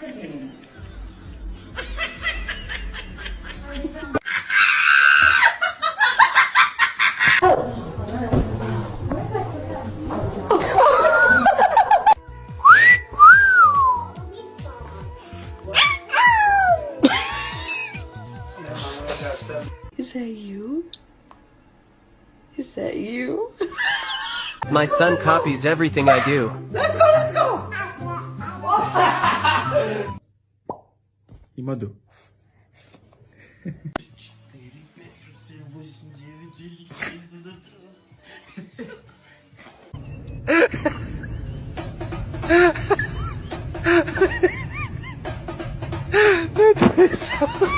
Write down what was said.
Is that you? Is that you? My son copies everything I do. Let's go, let's go! Imadu. That is so